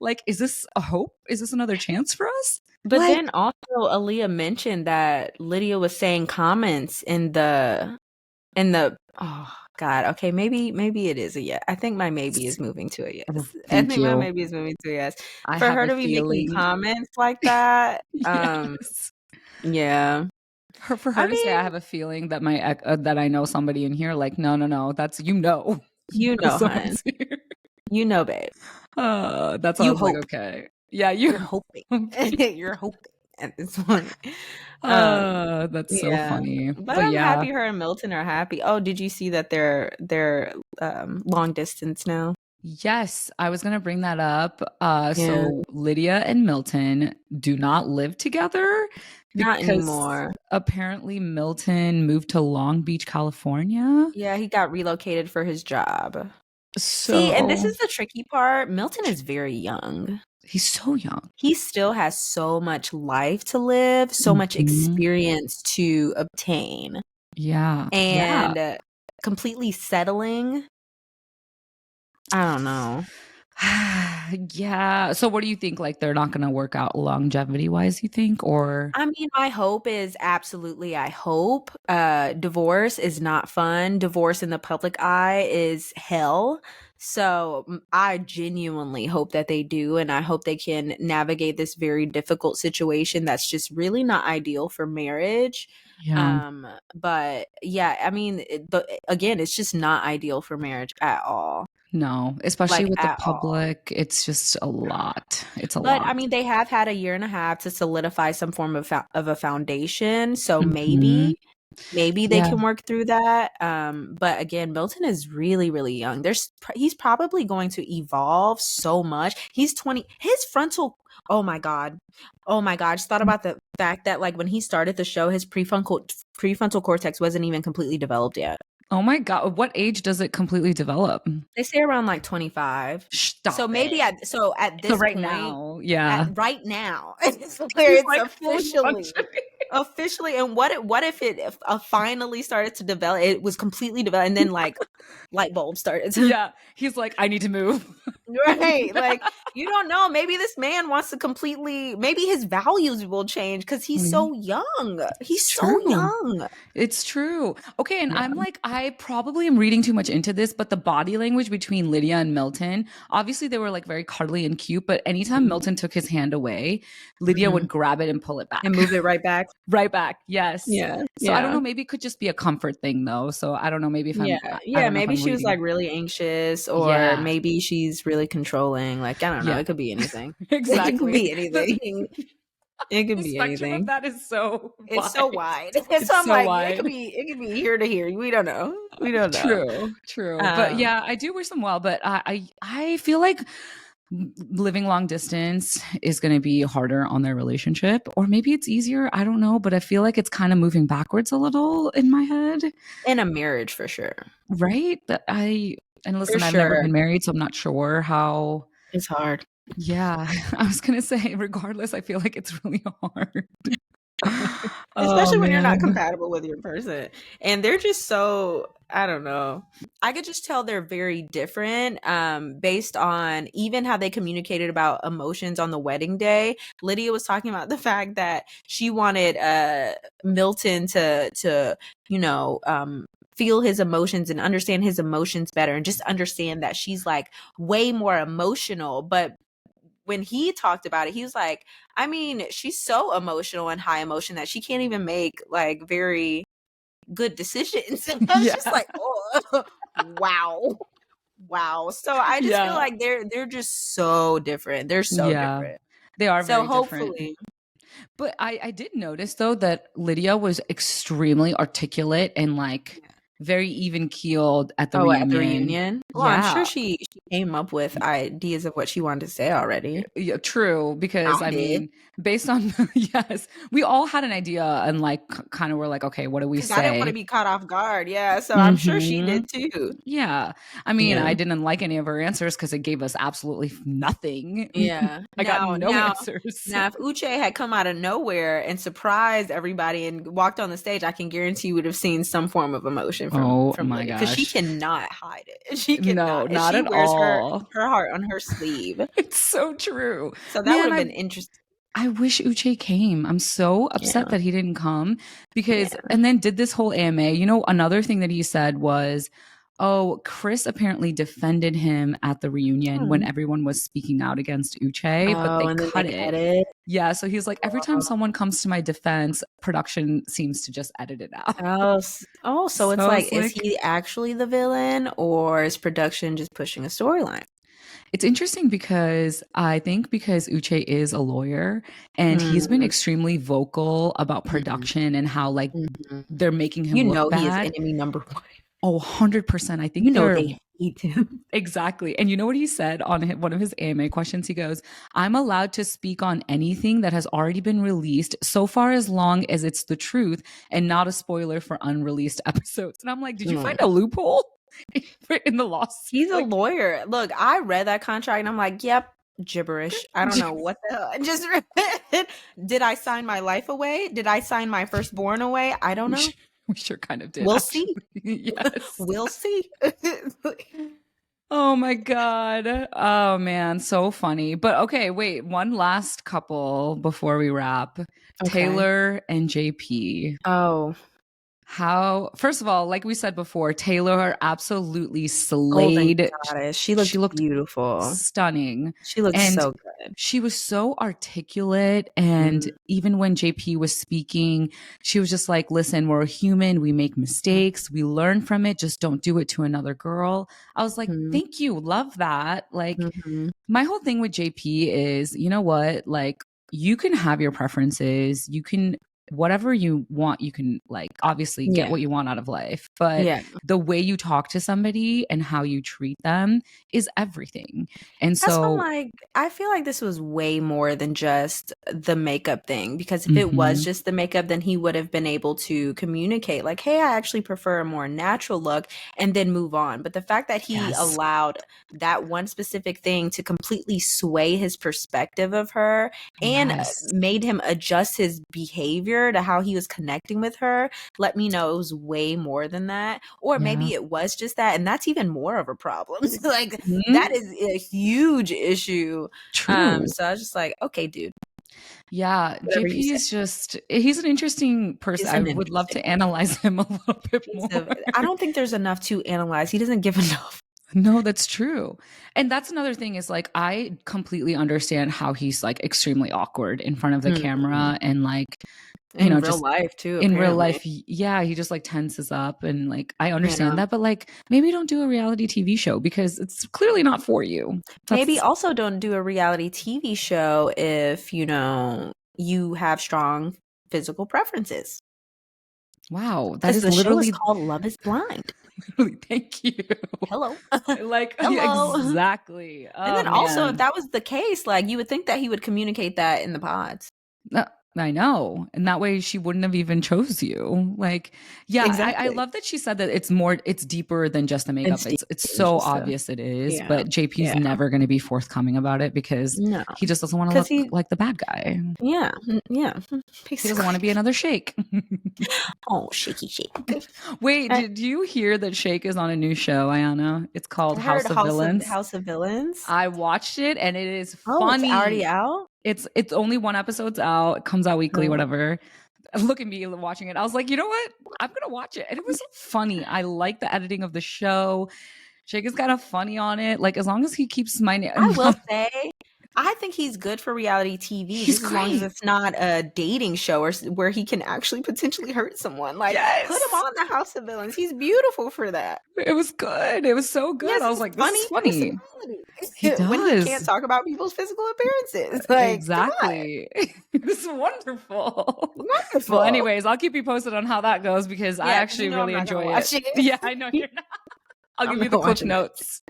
Like, is this a hope? Is this another chance for us? But then also Aaliyah mentioned that Lydia was saying comments in the oh God, okay, maybe it is a yes. I think my maybe is moving to a yes. My maybe is moving to a yes. For her to be making comments like that, yeah. For her to say, I have a feeling that that I know somebody in here. Like, no, that's hun. You know, babe. That's all. I was like, okay, yeah, you're hoping. You're hoping at this point. That's so funny. But I'm happy her and Milton are happy. Oh, did you see that they're long distance now? Yes, I was going to bring that up. So Lydia and Milton do not live together. Not anymore. Apparently Milton moved to Long Beach, California. Yeah, he got relocated for his job. See, and this is the tricky part. Milton is very young. He's so young. He still has so much life to live, so much experience to obtain. Yeah. And completely settling. I don't know. Yeah. So what do you think? Like, they're not going to work out longevity wise, you think? Or I mean, my hope is absolutely, I hope. Divorce is not fun. Divorce in the public eye is hell. So I genuinely hope that they do, and I hope they can navigate this very difficult situation that's just really not ideal for marriage. But yeah, I mean, but again, it's just not ideal for marriage at all. No, especially with the public, it's just a lot. It's a lot. But I mean, they have had a year and a half to solidify some form of a foundation. So maybe they can work through that. But again, Milton is really, really young. He's probably going to evolve so much. He's 20. His frontal. Oh my God. I just thought about the fact that, like, when he started the show, his prefrontal cortex wasn't even completely developed yet. Oh my God. What age does it completely develop? They say around like 25. Stop So maybe it. at So this right point, now, yeah. right now, it's where He's it's like fully functioning. officially. And what if it finally started to develop? It was completely developed, and then like light bulb started. Yeah. He's like, I need to move. Right. Like, you don't know. Maybe this man wants to maybe his values will change because he's so young. He's so young. It's true. Okay, and Yeah. I'm like, I probably am reading too much into this, but the body language between Lydia and Milton, obviously they were like very cuddly and cute, but anytime Milton took his hand away, Lydia would grab it and pull it back. And move it right back. Right back. Yes. Yeah. So I don't know, maybe it could just be a comfort thing though. So I don't know, maybe if Yeah. I don't know Maybe if I'm she was reading. like really anxious, or maybe she's really controlling. Like, I don't know. It could be anything. Exactly. It could be anything. It could The be spectrum anything. of that is so wide. It's so wide. It's So I'm so like, wide. it could be here to here. We don't know. True. But yeah, I do wish them well. But I feel like living long distance is going to be harder on their relationship, or maybe it's easier. I don't know, but I feel like it's kind of moving backwards a little in my head. In a marriage, for sure. Right? And listen, I've never been married, so I'm not sure how. It's hard. Yeah, I was going to say, regardless, I feel like it's really hard. Especially when you're not compatible with your person. And they're just so, I don't know. I could just tell they're very different based on even how they communicated about emotions on the wedding day. Lydia was talking about the fact that she wanted Milton to feel his emotions and understand his emotions better, and just understand that she's like way more emotional. But when he talked about it, he was like, I mean, she's so emotional and high emotion that she can't even make like very good decisions. And I was just like, oh, wow. So I just feel like they're just so different. They're so different. They are so very hopefully different. But I did notice though that Lydia was extremely articulate and like very even keeled at the reunion. At the reunion? Well, I'm sure she came up with ideas of what she wanted to say already. Yeah, true. Because I mean, based on yes, we all had an idea and like kind of were like, okay, what do we say? I didn't want to be caught off guard. Yeah, so I'm sure she did too. Yeah, I mean, I didn't like any of her answers because it gave us absolutely nothing. Yeah, I got no answers. Now, if Uche had come out of nowhere and surprised everybody and walked on the stage, I can guarantee you would have seen some form of emotion from my gosh, because she cannot hide it. She cannot. No, not at all. Her heart on her sleeve. It's so true. So that would have been interesting. I wish Uche came. I'm so upset that he didn't come because, and then did this whole AMA. You know, another thing that he said was, oh, Chris apparently defended him at the reunion when everyone was speaking out against Uche, but they cut it. Yeah, so he's like, every time someone comes to my defense, production seems to just edit it out. So it's like, is he actually the villain, or is production just pushing a storyline? It's interesting because I think because Uche is a lawyer and he's been extremely vocal about production and how like they're making him look bad. He is enemy number one. Oh, 100%. I think they hate him. Exactly. And you know what he said on one of his AMA questions? He goes, I'm allowed to speak on anything that has already been released so far as long as it's the truth and not a spoiler for unreleased episodes. And I'm like, did you find a loophole in the lawsuit? He's a lawyer. Look, I read that contract and I'm like, yep, gibberish. I don't know what the hell. I just read it. Did I sign my life away? Did I sign my firstborn away? I don't know. We sure kind of did. We'll see. Yes. We'll see. Oh my God. Oh man. So funny. But okay, wait. One last couple before we wrap. Okay. Taylor and JP. Oh. First of all, like we said before, Taylor absolutely slayed. She looked beautiful. Stunning. She looked so good. She was so articulate. And even when JP was speaking, she was just like, listen, we're human. We make mistakes. We learn from it. Just don't do it to another girl. I was like, thank you. Love that. Like my whole thing with JP is, you know what? Like you can have your preferences. You can whatever you want, you can like obviously get what you want out of life. But the way you talk to somebody and how you treat them is everything. And that's so like, I feel like this was way more than just the makeup thing, because if it was just the makeup, then he would have been able to communicate like, hey, I actually prefer a more natural look, and then move on. But the fact that he allowed that one specific thing to completely sway his perspective of her and made him adjust his behavior to how he was connecting with her, let me know it was way more than that. Or maybe it was just that, and that's even more of a problem. Like that is a huge issue. True. So I was just like, okay, dude. Yeah, Whatever JP is just, he's an interesting person. I would love to analyze him a little bit more. I don't think there's enough to analyze. He doesn't give enough. No, that's true. And that's another thing is like, I completely understand how he's like extremely awkward in front of the camera, and like, you know, real just life too. In real life, yeah, he just like tenses up, and like I understand that, but like maybe don't do a reality TV show because it's clearly not for you. Maybe also don't do a reality TV show if, you know, you have strong physical preferences. Wow, that is literally show is called Love Is Blind. Literally, thank you. Hello. Like hello. Exactly. And then also, if that was the case, like you would think that he would communicate that in the pods. I know. And that way she wouldn't have even chose you. Like, yeah, exactly. I love that she said that it's deeper than just the makeup. It's so obvious it is, but JP's never going to be forthcoming about it because he just doesn't want to look like the bad guy. Yeah. He doesn't want to be another Shake. Oh, shaky shake. Wait, did you hear that Shake is on a new show, Iyanna? It's called House of Villains. House of Villains? I watched it and it is funny. It's already out? It's only one episode's out. It comes out weekly, whatever. Look at me watching it. I was like, you know what? I'm going to watch it. And it was funny. I like the editing of the show. Shake is kind of funny on it. Like, as long as he keeps my name. I will say, I think he's good for reality TV. Just as long as it's not a dating show or where he can actually potentially hurt someone. Like, put him on the House of Villains. He's beautiful for that. It was good. It was so good. I was like, this is funny. He does. When he can't talk about people's physical appearances. Like, exactly. It's wonderful. Well, anyways, I'll keep you posted on how that goes because I actually really enjoy it. Yeah, I know you're not. I'll give you the cliff notes.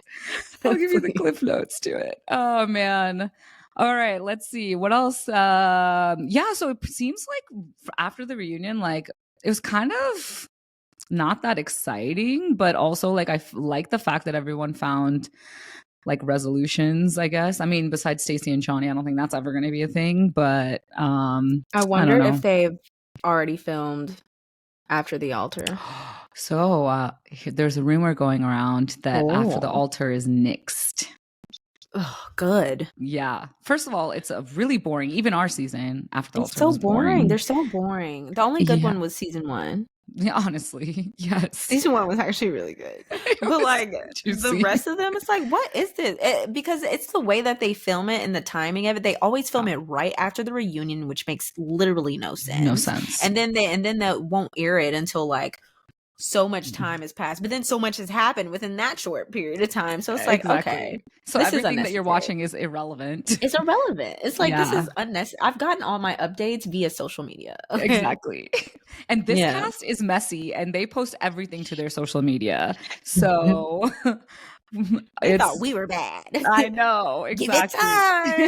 I'll give you the cliff notes to it. Oh, man. All right. Let's see. What else? Yeah. So it seems like after the reunion, like it was kind of not that exciting, but also like I like the fact that everyone found like resolutions, I guess. I mean, besides Stacey and Shawnee, I don't think that's ever going to be a thing, but I wonder if they've already filmed after the altar. So there's a rumor going around that after the altar is nixed. Oh, good. Yeah. First of all, it's a really boring. Even our season after the altar so was boring. They're so boring. The only good one was season 1. Yeah, honestly, yes. Season 1 was actually really good. But like the rest of them, it's like, what is this? Because it's the way that they film it and the timing of it. They always film it right after the reunion, which makes literally no sense. No sense. And then they won't air it until like so much time has passed, but then so much has happened within that short period of time. So it's like, okay. So everything that you're watching is irrelevant. It's irrelevant. It's like, this is unnecessary. I've gotten all my updates via social media. Okay. Exactly. And this cast is messy and they post everything to their social media. So I thought we were bad. I know. Exactly.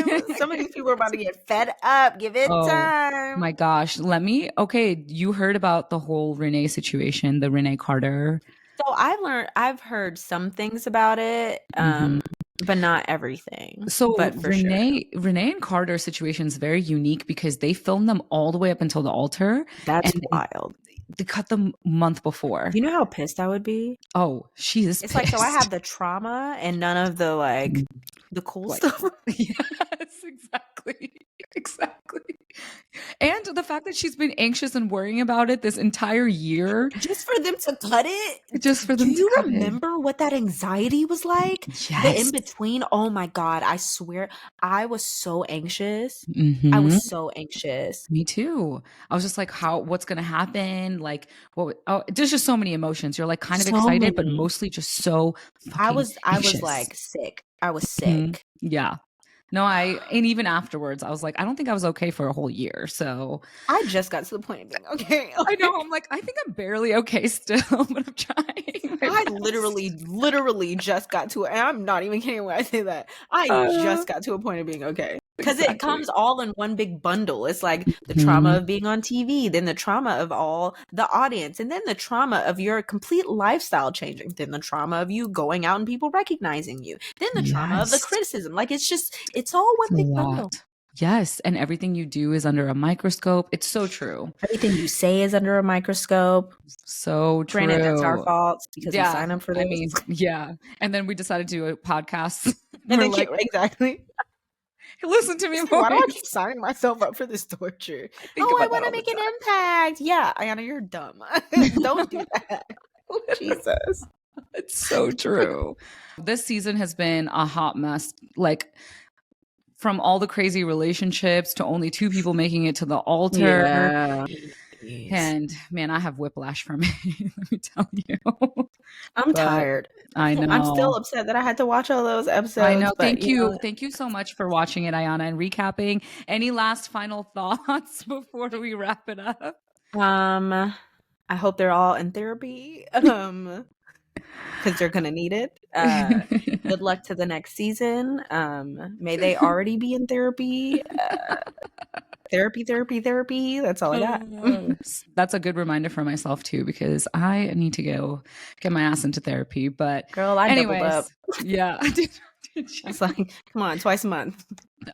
Give it time. Some of these people are about to get fed up. Give it time. My gosh. You heard about the whole Renee situation, the Renee Carter. So I've heard some things about it, but not everything. So Renee and Carter situation is very unique because they filmed them all the way up until the altar. That's wild. They cut them a month before. You know how pissed I would be? Oh, she is pissed. Like, so I have the trauma and none of the like the cool stuff. Yes, exactly. And the fact that she's been anxious and worrying about it this entire year. Just for them to cut it? Just for them to cut it. Do you remember what that anxiety was like? Yes. The in-between? Oh my God, I swear. I was so anxious. I was so anxious. Me too. I was just like, what's going to happen? Like, there's just so many emotions. You're like kind of excited, but mostly just so I was like sick. I was sick. Yeah. No, and even afterwards, I was like, I don't think I was okay for a whole year. So I just got to the point of being okay. I know. I'm like, I think I'm barely okay still, but I'm trying. I literally just got to it. And I'm not even kidding when I say that. I just got to a point of being okay. Because it comes all in one big bundle. It's like the trauma of being on TV, then the trauma of all the audience, and then the trauma of your complete lifestyle changing, then the trauma of you going out and people recognizing you, then the trauma of the criticism. Like, it's all one big bundle. Yes. And everything you do is under a microscope. It's so true. Everything you say is under a microscope. So true. Granted, that's our fault because we signed up for this. I mean, yeah. And then we decided to do a podcast. And then exactly. Listen to me more. Why do I keep signing myself up for this torture? I want to make an impact. Yeah, Iyanna, you're dumb. Don't do that. Jesus. It's so true. This season has been a hot mess. Like, from all the crazy relationships to only 2 people making it to the altar. Yeah. And man, I have whiplash from it. Let me tell you. I'm tired. I know. I'm still upset that I had to watch all those episodes. I know. Thank you. Thank you so much for watching it, Iyanna, and recapping. Any last final thoughts before we wrap it up? I hope they're all in therapy. Because they're gonna need it. Good luck to the next season. May they already be in therapy. Therapy. That's all I got. That's a good reminder for myself too, because I need to go get my ass into therapy. But girl, I doubled up. Yeah. It's like, come on, twice a month.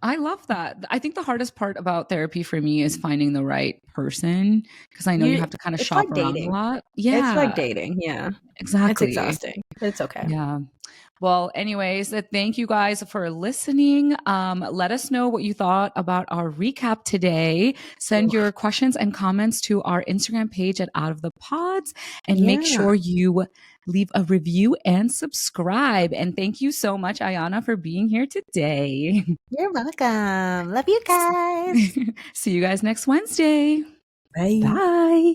I love that. I think the hardest part about therapy for me is finding the right person, because I know you have to kind of shop around a lot. Yeah. It's like dating. Yeah. Exactly. It's exhausting. It's okay. Yeah. Well, anyways, thank you guys for listening. Let us know what you thought about our recap today. Send your questions and comments to our Instagram page at Out of the Pods, and make sure you leave a review and subscribe. And thank you so much, Iyanna, for being here today. You're welcome. Love you guys. See you guys next Wednesday. Bye. Bye.